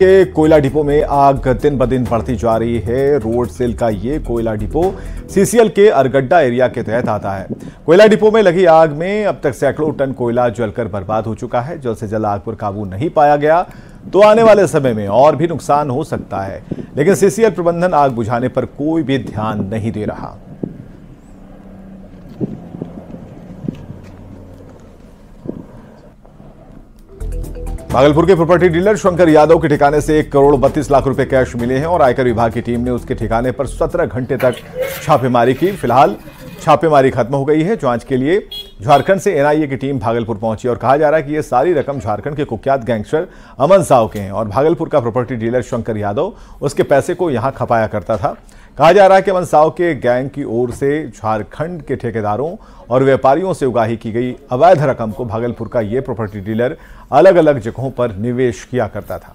के कोयला डिपो में आग दिन ब दिन बढ़ती जा रही है। रोड सेल का ये कोयला डिपो सीसीएल के अरगड्डा एरिया के तहत आता है। कोयला डिपो में लगी आग में अब तक सैकड़ों टन कोयला जलकर बर्बाद हो चुका है। जल्द से जल्द आग पर काबू नहीं पाया गया तो आने वाले समय में और भी नुकसान हो सकता है, लेकिन सीसीएल प्रबंधन आग बुझाने पर कोई भी ध्यान नहीं दे रहा। भागलपुर के प्रॉपर्टी डीलर शंकर यादव के ठिकाने से 1 करोड़ 32 लाख रुपए कैश मिले हैं और आयकर विभाग की टीम ने उसके ठिकाने पर 17 घंटे तक छापेमारी की। फिलहाल छापेमारी खत्म हो गई है। जांच के लिए झारखंड से एनआईए की टीम भागलपुर पहुंची और कहा जा रहा है कि यह सारी रकम झारखंड के कुख्यात गैंगस्टर अमन साव के हैं और भागलपुर का प्रॉपर्टी डीलर शंकर यादव उसके पैसे को यहां खपाया करता था। कहा जा रहा है कि अमन साव के गैंग की ओर से झारखंड के ठेकेदारों और व्यापारियों से उगाही की गई अवैध रकम को भागलपुर का यह प्रॉपर्टी डीलर अलग अलग जगहों पर निवेश किया करता था।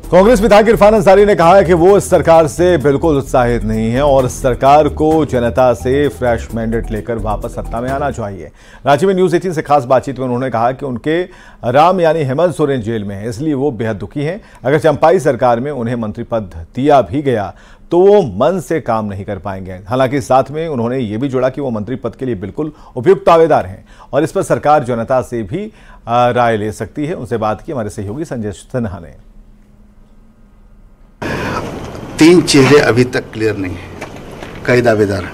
कांग्रेस विधायक इरफान अंसारी ने कहा है कि वो इस सरकार से बिल्कुल उत्साहित नहीं है और सरकार को जनता से फ्रेश मैंडेट लेकर वापस सत्ता में आना चाहिए। रांची में न्यूज 18 से खास बातचीत में उन्होंने कहा कि उनके राम यानी हेमंत सोरेन जेल में है, इसलिए वो बेहद दुखी हैं। अगर चंपाई सरकार में उन्हें मंत्री पद दिया भी गया तो वो मन से काम नहीं कर पाएंगे। हालांकि साथ में उन्होंने ये भी जोड़ा कि वो मंत्री पद के लिए बिल्कुल उपयुक्त दावेदार हैं और इस पर सरकार जनता से भी राय ले सकती है। उनसे बात की हमारे सहयोगी संजय सिन्हा ने। 3 चेहरे अभी तक क्लियर नहीं है, कई दावेदार हैं।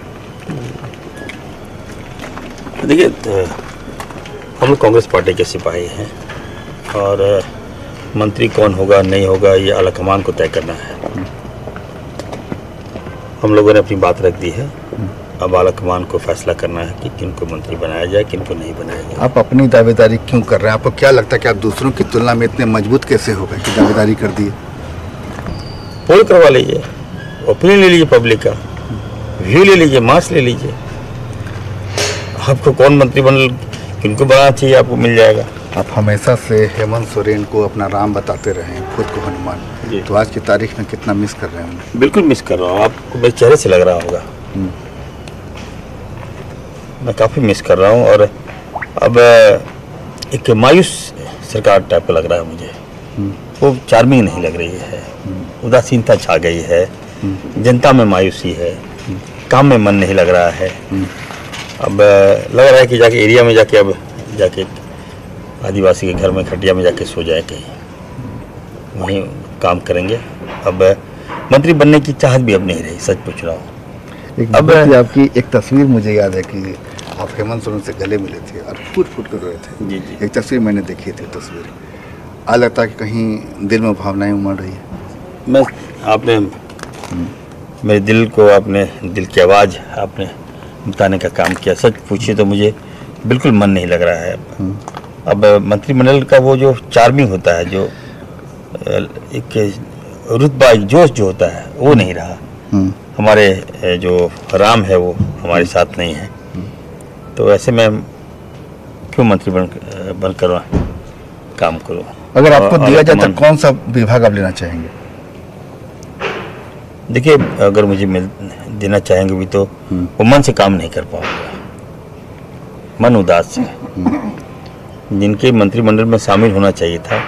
देखिए, हम लोग कांग्रेस पार्टी के सिपाही हैं और मंत्री कौन होगा नहीं होगा ये आलाकमान को तय करना है। हम लोगों ने अपनी बात रख दी है, अब आलाकमान को फैसला करना है कि किनको मंत्री बनाया जाए किनको नहीं बनाया जाए। आप अपनी दावेदारी क्यों कर रहे हैं? आपको क्या लगता है कि आप दूसरों की तुलना में इतने मजबूत कैसे हो गए कि दावेदारी कर दिए? पोल करवा लीजिए, ओपिनियन ले लीजिए, पब्लिक का व्यू ले लीजिए, मार्क्स ले लीजिए। आपको कौन मंत्री किनको बनाना चाहिए आपको मिल जाएगा। आप हमेशा से हेमंत सोरेन को अपना राम बताते रहे हैं, खुद को हनुमान, तो आज की तारीख में कितना मिस कर रहे हैं? बिल्कुल मिस कर रहा हूँ। आपको मेरे चेहरे से लग रहा होगा मैं काफ़ी मिस कर रहा हूँ और अब एक मायूस सरकार टाइप का लग रहा है मुझे। वो चार्मिंग नहीं लग रही है, उदासीनता छा गई है, जनता में मायूसी है, काम में मन नहीं लग रहा है। अब लग रहा है कि जाके एरिया में जाके आदिवासी के घर में खटिया में जाके सो जाए, कहीं वहीं काम करेंगे। अब मंत्री बनने की चाहत भी अब नहीं रही, सच पूछ रहा हूँ। अब आपकी एक तस्वीर मुझे याद है कि आप हेमंत सोरेन से गले मिले थे और फुट कर रहे थे। जी जी, एक तस्वीर मैंने देखी थी। तस्वीर आज लगता है कि कहीं दिल में भावनाएं उमड़ रही है। आपने मेरे दिल को, आपने दिल की आवाज़ आपने बताने का काम किया। सच पूछिए तो मुझे बिल्कुल मन नहीं लग रहा है। अब मंत्रिमंडल का वो जो चार्मिंग होता है, जो एक रुतबा, एक जोश जो होता है, वो नहीं रहा। हमारे जो राम है वो हमारे साथ नहीं है, तो ऐसे में क्यों मंत्री बनकर काम करो। अगर आपको दिया जाए तो कौन सा विभाग आप लेना चाहेंगे? देखिए, अगर मुझे देना चाहेंगे भी तो वो मन से काम नहीं कर पाऊंगा, मन उदास है। जिनके मंत्रिमंडल में शामिल होना चाहिए था,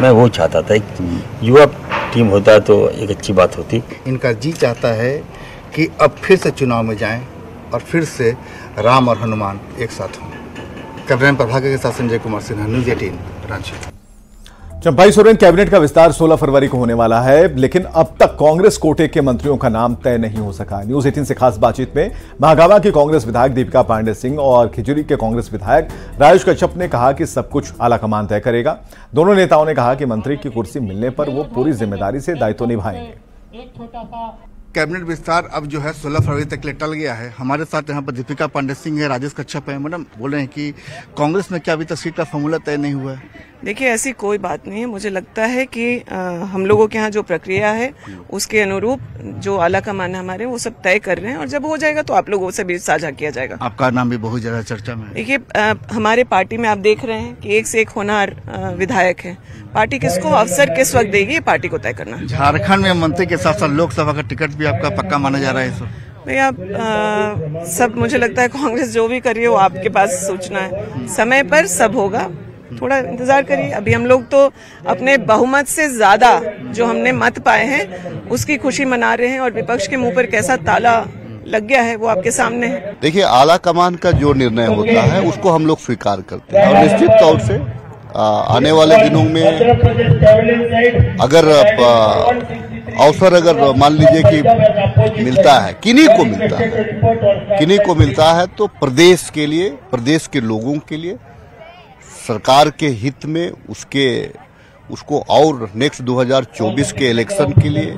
मैं वो चाहता था। एक युवा टीम होता तो एक अच्छी बात होती। इनका जी चाहता है कि अब फिर से चुनाव में जाएं और फिर से राम और हनुमान एक साथ हों। कैमरामैन प्रभाकर के साथ संजय कुमार सिन्हा, न्यूज 18 रांची। चंपाई सोरेन कैबिनेट का विस्तार 16 फरवरी को होने वाला है, लेकिन अब तक कांग्रेस कोटे के मंत्रियों का नाम तय नहीं हो सका। न्यूज 18 से खास बातचीत में महागामा की कांग्रेस विधायक दीपिका पांडे सिंह और खिजड़ी के कांग्रेस विधायक राजेश कश्यप ने कहा कि सब कुछ आलाकमान तय करेगा। दोनों नेताओं ने कहा कि मंत्री की कुर्सी मिलने पर वो पूरी जिम्मेदारी से दायित्व निभाएंगे। कैबिनेट विस्तार अब जो है 16 फरवरी तक के लिए टल गया है। हमारे साथ यहाँ पर दीपिका पांडे सिंह है, राजेश कश्यप है। मैडम, बोल रहे हैं कि कांग्रेस में क्या अभी तक सीट का फॉर्मूला तय नहीं हुआ है? देखिए, ऐसी कोई बात नहीं है। मुझे लगता है कि हम लोगों के यहाँ जो प्रक्रिया है उसके अनुरूप जो आलाकमान हमारे वो सब तय कर रहे हैं और जब हो जाएगा तो आप लोगों से भी साझा किया जाएगा। आपका नाम भी बहुत ज्यादा चर्चा में है। देखिए, हमारे पार्टी में आप देख रहे हैं कि एक से एक होनहार विधायक है। पार्टी किसको अवसर किस वक्त देगी, ये पार्टी को तय करना। झारखंड में मंत्री के साथ साथ लोकसभा का टिकट भी आपका पक्का माना जा रहा है? भैया सब मुझे लगता है कांग्रेस जो भी कर रही है वो आपके पास सूचना है, समय पर सब होगा, थोड़ा इंतजार करिए। अभी हम लोग तो अपने बहुमत से ज्यादा जो हमने मत पाए हैं उसकी खुशी मना रहे हैं, और विपक्ष के मुंह पर कैसा ताला लग गया है वो आपके सामने है। देखिए, आला कमान का जो निर्णय होता है उसको हम लोग स्वीकार करते हैं, और निश्चित तौर से आने वाले दिनों में अगर अवसर मान लीजिए कि मिलता है, किन्हीं को मिलता है तो प्रदेश के लिए, प्रदेश के लोगों के लिए, सरकार के हित में उसको और नेक्स्ट 2024 के इलेक्शन के लिए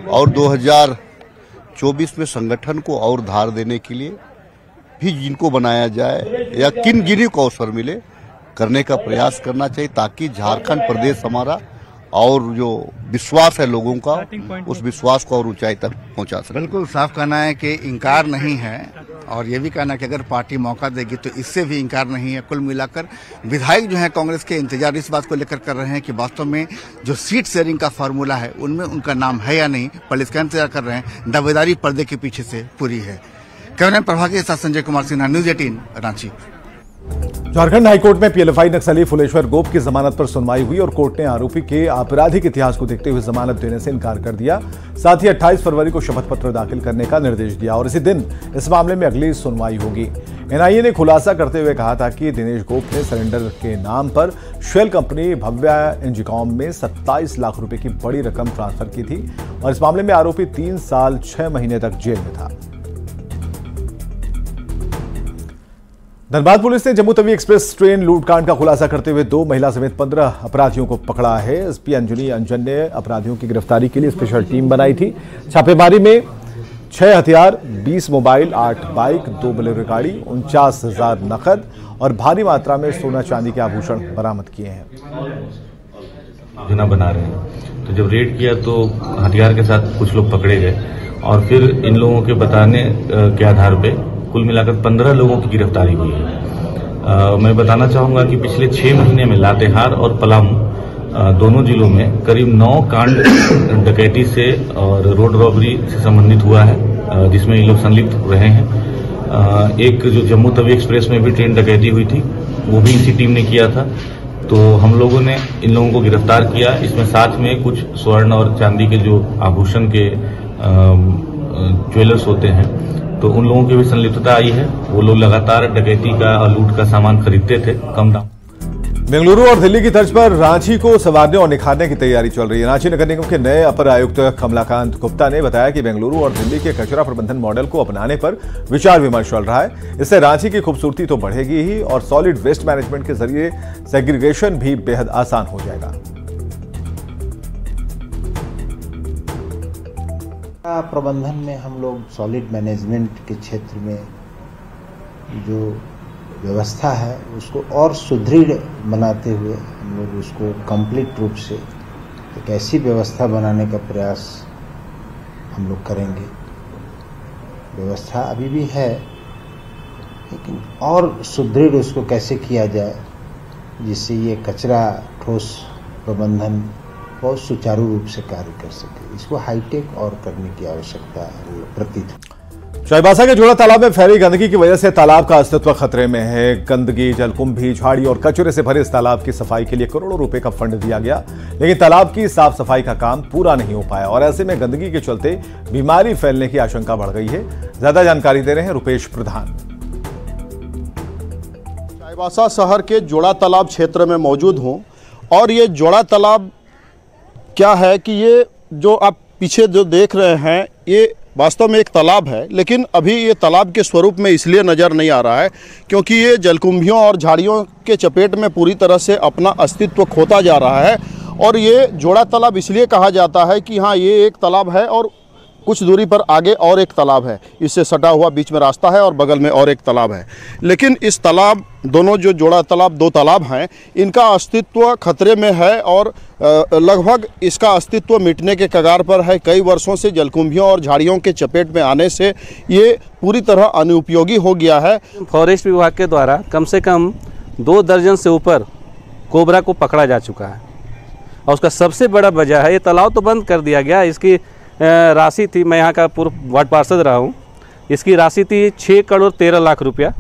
और 2024 में संगठन को और धार देने के लिए भी जिनको बनाया जाए या जिन्हीं को अवसर मिले करने का प्रयास करना चाहिए, ताकि झारखंड प्रदेश हमारा और जो विश्वास है लोगों का, उस विश्वास को और ऊंचाई तक पहुंचा सके। बिल्कुल साफ कहना है कि इनकार नहीं है, और ये भी कहना है कि अगर पार्टी मौका देगी तो इससे भी इनकार नहीं है। कुल मिलाकर विधायक जो है कांग्रेस के इंतजार इस बात को लेकर कर रहे हैं कि वास्तव में जो सीट शेयरिंग का फार्मूला है उनमें उनका नाम है या नहीं, पर इसका इंतजार कर रहे हैं। दावेदारी पर्दे के पीछे से पूरी है। कैमरा प्रभाग के साथ संजय कुमार सिन्हा, न्यूज 18 रांची। झारखंड हाईकोर्ट में पीएलएफआई नक्सली फुलेश्वर गोप की जमानत पर सुनवाई हुई और कोर्ट ने आरोपी के आपराधिक इतिहास को देखते हुए जमानत देने से इनकार कर दिया। साथ ही 28 फरवरी को शपथ पत्र दाखिल करने का निर्देश दिया और इसी दिन इस मामले में अगली सुनवाई होगी। एनआईए ने खुलासा करते हुए कहा था कि दिनेश गोप ने सरेंडर के नाम पर शेल कंपनी भव्या इंजीकॉम में 27 लाख रुपए की बड़ी रकम ट्रांसफर की थी और इस मामले में आरोपी 3 साल 6 महीने तक जेल में था। धनबाद पुलिस ने जम्मू तवी एक्सप्रेस ट्रेन लूटकांड का खुलासा करते हुए 2 महिला समेत 15 अपराधियों को पकड़ा है। एसपी अंजनी अंजन ने अपराधियों की गिरफ्तारी के लिए स्पेशल टीम बनाई थी। छापेमारी में 6 हथियार, 20 मोबाइल, 8 बाइक, 2 बोलेरो गाड़ी, 49,000 नकद और भारी मात्रा में सोना चांदी के आभूषण बरामद किए हैं। योजना बना रहे हैं, तो जब रेड किया तो हथियार के साथ कुछ लोग पकड़े गए और फिर इन लोगों के बताने के आधार पे कुल मिलाकर 15 लोगों की गिरफ्तारी हुई है। मैं बताना चाहूंगा कि पिछले 6 महीने में लातेहार और पलामू दोनों जिलों में करीब 9 कांड डकैती से और रोड रॉबरी से संबंधित हुआ है, जिसमें ये लोग संलिप्त रहे हैं। एक जो जम्मू तवी एक्सप्रेस में भी ट्रेन डकैती हुई थी, वो भी इसी टीम ने किया था। तो हम लोगों ने इन लोगों को गिरफ्तार किया। इसमें साथ में कुछ स्वर्ण और चांदी के जो आभूषण के ज्वेलर्स होते हैं, तो उन लोगों की भी संलिप्तता आई है। वो लोग लगातार डकैती का और लूट का सामान खरीदते थे कम दाम। बेंगलुरु और दिल्ली की तर्ज पर रांची को संवारने और निखारने की तैयारी चल रही है। रांची नगर निगम के नए अपर आयुक्त कमलाकांत गुप्ता ने बताया कि बेंगलुरु और दिल्ली के कचरा प्रबंधन मॉडल को अपनाने पर विचार विमर्श चल रहा है। इससे रांची की खूबसूरती तो बढ़ेगी ही और सॉलिड वेस्ट मैनेजमेंट के जरिए सेग्रीगेशन भी बेहद आसान हो जाएगा। प्रबंधन में हम लोग सॉलिड मैनेजमेंट के क्षेत्र में जो व्यवस्था है उसको और सुदृढ़ बनाते हुए हम लोग उसको कंप्लीट रूप से एक ऐसी व्यवस्था बनाने का प्रयास हम लोग करेंगे। व्यवस्था अभी भी है, लेकिन और सुदृढ़ उसको कैसे किया जाए जिससे ये कचरा ठोस प्रबंधन बहुत सुचारू रूप से कार्य कर सके। इसको हाईटेक और करने की आवश्यकता प्रतीत। चाईबासा के जोड़ा तालाब में फैली गंदगी की वजह से तालाब का अस्तित्व खतरे में है। गंदगी, जलकुंभी, झाड़ी और कचरे से भरे इस तालाब की सफाई के लिए करोड़ों रुपए का फंड दिया गया, लेकिन तालाब की साफ सफाई का काम पूरा नहीं हो पाया और ऐसे में गंदगी के चलते बीमारी फैलने की आशंका बढ़ गई है। ज्यादा जानकारी दे रहे हैं रुपेश प्रधान। चाईबासा शहर के जोड़ा तालाब क्षेत्र में मौजूद हूं और ये जोड़ा तालाब क्या है कि ये जो आप पीछे जो देख रहे हैं ये वास्तव में एक तालाब है, लेकिन अभी ये तालाब के स्वरूप में इसलिए नज़र नहीं आ रहा है क्योंकि ये जलकुंभियों और झाड़ियों के चपेट में पूरी तरह से अपना अस्तित्व खोता जा रहा है। और ये जोड़ा तालाब इसलिए कहा जाता है कि हाँ ये एक तालाब है और कुछ दूरी पर आगे और एक तालाब है, इससे सटा हुआ बीच में रास्ता है और बगल में और एक तालाब है। लेकिन इस तालाब, दोनों जो जोड़ा तालाब 2 तालाब हैं, इनका अस्तित्व खतरे में है और लगभग इसका अस्तित्व मिटने के कगार पर है। कई वर्षों से जलकुंभियों और झाड़ियों के चपेट में आने से ये पूरी तरह अनुपयोगी हो गया है। फॉरेस्ट विभाग के द्वारा कम से कम 2 दर्जन से ऊपर कोबरा को पकड़ा जा चुका है और उसका सबसे बड़ा वजह है ये तालाब तो बंद कर दिया गया। इसकी राशि थी, मैं यहाँ का पूर्व वार्ड पार्षद रहा हूँ, इसकी राशि थी 6 करोड़ 13 लाख रुपया,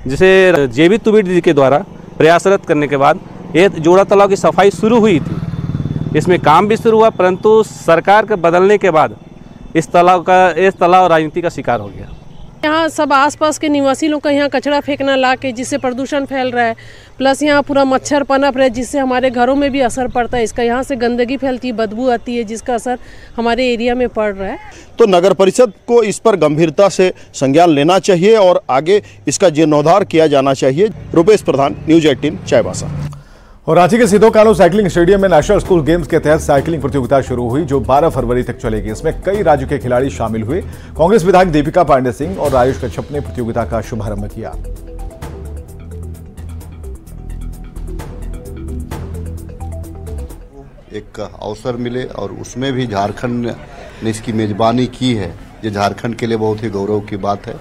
जिसे जेबी तुबिर जी के द्वारा प्रयासरत करने के बाद ये जोड़ा तालाब की सफाई शुरू हुई थी। इसमें काम भी शुरू हुआ, परंतु सरकार के बदलने के बाद इस तालाब राजनीति का शिकार हो गया। यहाँ सब आसपास के निवासी लोग का यहाँ कचरा फेंकना ला के, जिससे प्रदूषण फैल रहा है, प्लस यहाँ पूरा मच्छर पनप रहा है, जिससे हमारे घरों में भी असर पड़ता है। इसका यहाँ से गंदगी फैलती है, बदबू आती है, जिसका असर हमारे एरिया में पड़ रहा है। तो नगर परिषद को इस पर गंभीरता से संज्ञान लेना चाहिए और आगे इसका जीर्णोद्धार किया जाना चाहिए। रुपेश प्रधान, न्यूज़ 18, चाईबासा। और रांची के सिद्धो कान्हू साइकिलिंग स्टेडियम में नेशनल स्कूल गेम्स के तहत साइकिलिंग प्रतियोगिता शुरू हुई, जो 12 फरवरी तक चलेगी। इसमें कई राज्यों के खिलाड़ी शामिल हुए। कांग्रेस विधायक दीपिका पांडे सिंह और आयुष कश्यप ने प्रतियोगिता का शुभारंभ किया। एक अवसर मिले और उसमें भी झारखंड ने इसकी मेजबानी की है, ये झारखंड के लिए बहुत ही गौरव की बात है।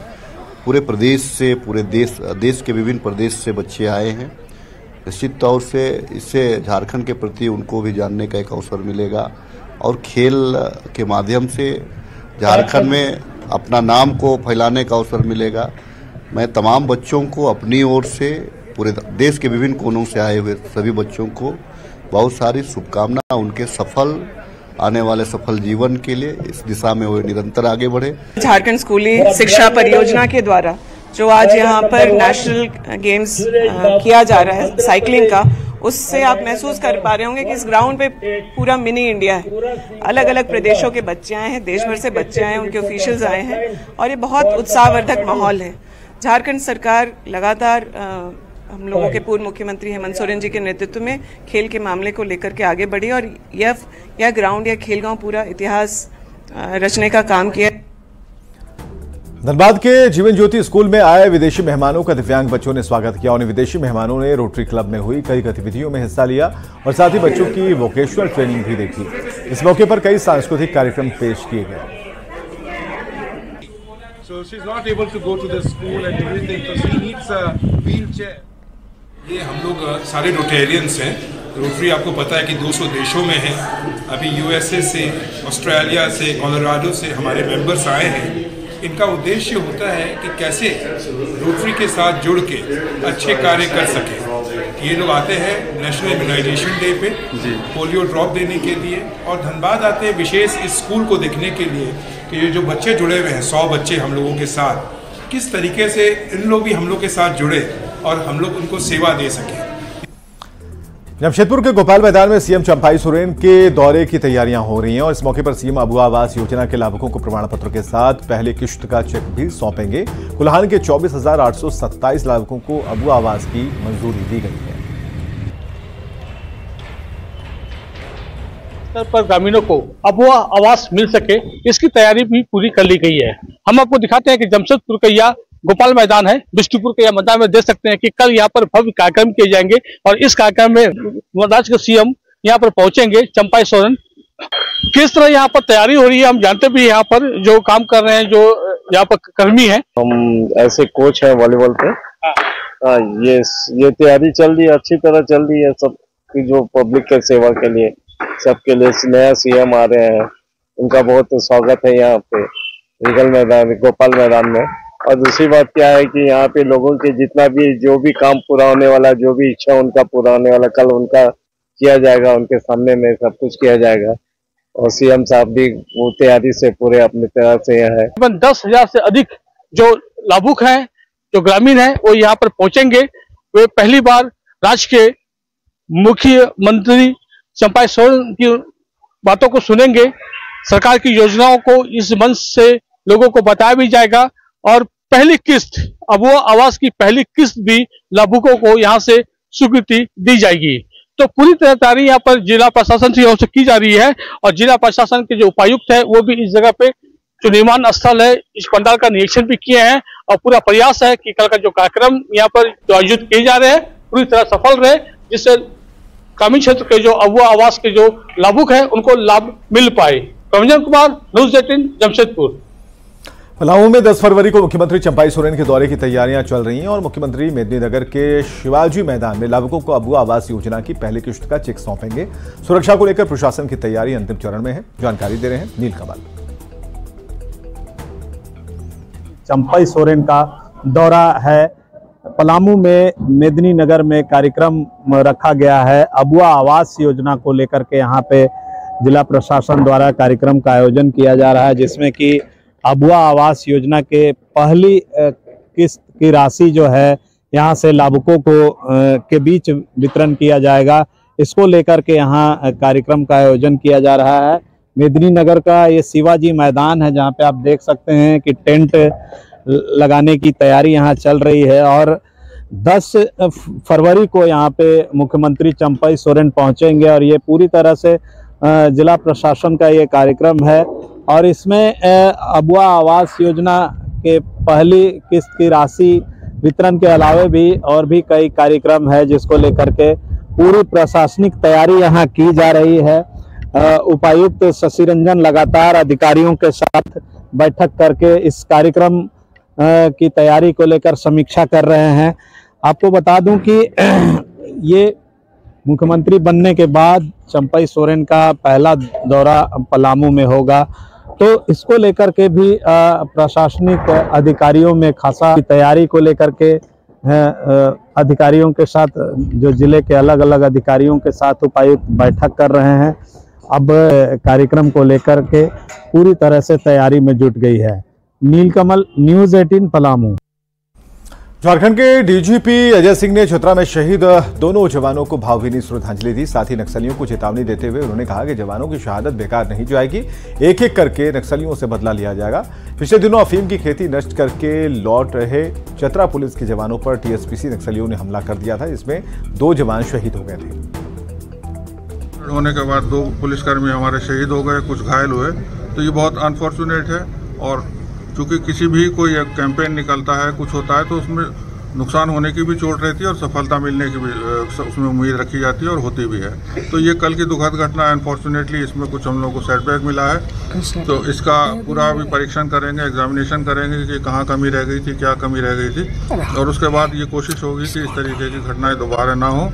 पूरे प्रदेश से, पूरे देश के विभिन्न प्रदेश से बच्चे आए हैं। निश्चित तौर से इससे झारखंड के प्रति उनको भी जानने का एक अवसर मिलेगा और खेल के माध्यम से झारखंड में अपना नाम को फैलाने का अवसर मिलेगा। मैं तमाम बच्चों को अपनी ओर से, पूरे देश के विभिन्न कोनों से आए हुए सभी बच्चों को बहुत सारी शुभकामनाएं, उनके आने वाले सफल जीवन के लिए इस दिशा में वो निरंतर आगे बढ़े। झारखंड स्कूली शिक्षा परियोजना के द्वारा जो आज यहाँ पर नेशनल गेम्स किया जा रहा है साइकिलिंग का, उससे आप महसूस कर पा रहे होंगे कि इस ग्राउंड पे पूरा मिनी इंडिया है। अलग अलग प्रदेशों के बच्चे आए हैं, देश भर से बच्चे आए हैं, उनके ऑफिशियल्स आए हैं और ये बहुत उत्साहवर्धक माहौल है। झारखंड सरकार लगातार हम लोगों के पूर्व मुख्यमंत्री हेमंत सोरेन जी के नेतृत्व में खेल के मामले को लेकर के आगे बढ़ी और यह ग्राउंड या खेलगांव पूरा इतिहास रचने का काम किया। धनबाद के जीवन ज्योति स्कूल में आए विदेशी मेहमानों का दिव्यांग बच्चों ने स्वागत किया। उन्हें विदेशी मेहमानों ने रोटरी क्लब में हुई कई गतिविधियों में हिस्सा लिया और साथ ही बच्चों की वोकेशनल ट्रेनिंग भी देखी। इस मौके पर कई सांस्कृतिक कार्यक्रम पेश किए गए। ये हम लोग सारे रोटेरियंस हैं। रोटरी आपको पता है कि 200 देशों में है। अभी यूएसए से, ऑस्ट्रेलिया से, कोलोराडो से हमारे मेंबर्स आए हैं। इनका उद्देश्य होता है कि कैसे रोटरी के साथ जुड़ के अच्छे कार्य कर सके। ये लोग आते हैं नेशनल इम्यूनाइजेशन डे पे पोलियो ड्रॉप देने के लिए और धनबाद आते हैं विशेष इस स्कूल को देखने के लिए कि ये जो बच्चे जुड़े हुए हैं 100 बच्चे हम लोगों के साथ, किस तरीके से इन लोग भी हम लोग के साथ जुड़े और हम लोग उनको सेवा दे सकें। जमशेदपुर के गोपाल मैदान में सीएम चंपाई सोरेन के दौरे की तैयारियां हो रही हैं और इस मौके पर सीएम अबुआ आवास योजना के लाभुकों को प्रमाण पत्र के साथ पहले किश्त का चेक भी सौंपेंगे। कुल्हान के 24,827 लाभुकों को अबुआ आवास की मंजूरी दी गई है। स्तर पर ग्रामीणों को अबुआ आवास मिल सके, इसकी तैयारी भी पूरी कर ली गई है। हम आपको दिखाते हैं कि जमशेदपुर का यह गोपाल मैदान है। बिष्टुपुर के मैदान में देख सकते हैं कि कल यहाँ पर भव्य कार्यक्रम किए जाएंगे और इस कार्यक्रम में राज्य के सीएम यहाँ पर पहुंचेंगे चंपाई सोरेन। किस तरह यहाँ पर तैयारी हो रही है हम जानते भी, यहाँ पर जो काम कर रहे हैं, जो यहाँ पर कर्मी है, हम ऐसे कोच है वॉलीबॉल पे। ये तैयारी चल रही है, अच्छी तरह चल रही है। सबकी जो पब्लिक के सेवा के लिए, सबके लिए नया सीएम आ रहे हैं, उनका बहुत स्वागत है यहाँ पे रीगल मैदान, गोपाल मैदान में। और दूसरी बात क्या है कि यहाँ पे लोगों के जितना भी जो भी काम पूरा होने वाला, जो भी इच्छा उनका पूरा होने वाला, कल उनका किया जाएगा, उनके सामने में सब कुछ किया जाएगा। और सीएम साहब भी वो तैयारी से पूरे अपनी तरह से है। 10,000 से अधिक जो लाभुक हैं, जो ग्रामीण हैं, वो यहाँ पर पहुंचेंगे। वे पहली बार राज्य के मुख्यमंत्री चंपाई सोरेन की बातों को सुनेंगे। सरकार की योजनाओं को इस मंच से लोगों को बताया भी जाएगा और पहली किस्त, अबुआ आवास की पहली किस्त भी लाभुकों को यहाँ से स्वीकृति दी जाएगी। तो पूरी तरह तैयारी यहाँ पर जिला प्रशासन की ओर से की जा रही है और जिला प्रशासन के जो उपायुक्त है वो भी इस जगह पे जो निर्माण स्थल है, इस पंडाल का निरीक्षण भी किए हैं और पूरा प्रयास है कि कल का जो कार्यक्रम यहाँ पर जो आयोजित किए जा रहे हैं पूरी तरह सफल रहे, जिससे ग्रामीण क्षेत्र के जो अबुआ आवास के जो लाभुक है उनको लाभ मिल पाए। रंजन कुमार, न्यूज़ 18, जमशेदपुर। पलामू में 10 फरवरी को मुख्यमंत्री चंपाई सोरेन के दौरे की तैयारियां चल रही हैं और मुख्यमंत्री मेदिनीनगर के शिवाजी मैदान में लाभुकों को अबुआ आवास योजना की पहली किश्त का चेक सौंपेंगे। सुरक्षा को लेकर प्रशासन की तैयारी अंतिम चरण में है। जानकारी दे रहे हैं नील कमल। चंपई सोरेन का दौरा है। पलामू में मेदिनीनगर में कार्यक्रम रखा गया है। अबुआ आवास योजना को लेकर के यहाँ पे जिला प्रशासन द्वारा कार्यक्रम का आयोजन किया जा रहा है, जिसमें कि अबुआ आवास योजना के पहली किस्त की राशि जो है यहाँ से लाभुकों को के बीच वितरण किया जाएगा। इसको लेकर के यहाँ कार्यक्रम का आयोजन किया जा रहा है। मेदिनीनगर का ये शिवाजी मैदान है, जहाँ पे आप देख सकते हैं कि टेंट लगाने की तैयारी यहाँ चल रही है और 10 फरवरी को यहाँ पे मुख्यमंत्री चंपई सोरेन पहुँचेंगे और ये पूरी तरह से जिला प्रशासन का ये कार्यक्रम है। और इसमें अबुआ आवास योजना के पहली किस्त की राशि वितरण के अलावे भी और भी कई कार्यक्रम है, जिसको लेकर के पूरी प्रशासनिक तैयारी यहाँ की जा रही है। उपायुक्त शशि रंजन लगातार अधिकारियों के साथ बैठक करके इस कार्यक्रम की तैयारी को लेकर समीक्षा कर रहे हैं। आपको बता दूं कि ये मुख्यमंत्री बनने के बाद चंपई सोरेन का पहला दौरा पलामू में होगा, तो इसको लेकर के भी प्रशासनिक अधिकारियों में खासा तैयारी को लेकर के अधिकारियों के साथ, जो जिले के अलग अलग अधिकारियों के साथ उपायुक्त बैठक कर रहे हैं। अब कार्यक्रम को लेकर के पूरी तरह से तैयारी में जुट गई है। नीलकमल, न्यूज़ 18 पलामू। झारखंड के डीजीपी अजय सिंह ने चतरा में शहीद दोनों जवानों को भावभीनी श्रद्धांजलि दी। साथ ही नक्सलियों को चेतावनी देते हुए उन्होंने कहा कि जवानों की शहादत बेकार नहीं जाएगी, एक एक करके नक्सलियों से बदला लिया जाएगा। पिछले दिनों अफीम की खेती नष्ट करके लौट रहे चतरा पुलिस के जवानों पर टीएसपीसी नक्सलियों ने हमला कर दिया था, जिसमें 2 जवान शहीद हो गए थे। होने के बाद 2 पुलिसकर्मी हमारे शहीद हो गए, कुछ घायल हुए, तो ये बहुत अनफॉर्चुनेट है। और चूंकि किसी भी कोई कैंपेन निकलता है, कुछ होता है, तो उसमें नुकसान होने की भी चोट रहती है और सफलता मिलने की भी उसमें उम्मीद रखी जाती है और होती भी है। तो ये कल की दुखद घटना, अनफॉर्चुनेटली इसमें कुछ हम लोग को सेटबैक मिला है, तो इसका पूरा अभी परीक्षण करेंगे, एग्जामिनेशन करेंगे कि कहाँ कमी रह गई थी, क्या कमी रह गई थी, और उसके बाद ये कोशिश होगी कि इस तरीके की घटनाएं दोबारा ना हो।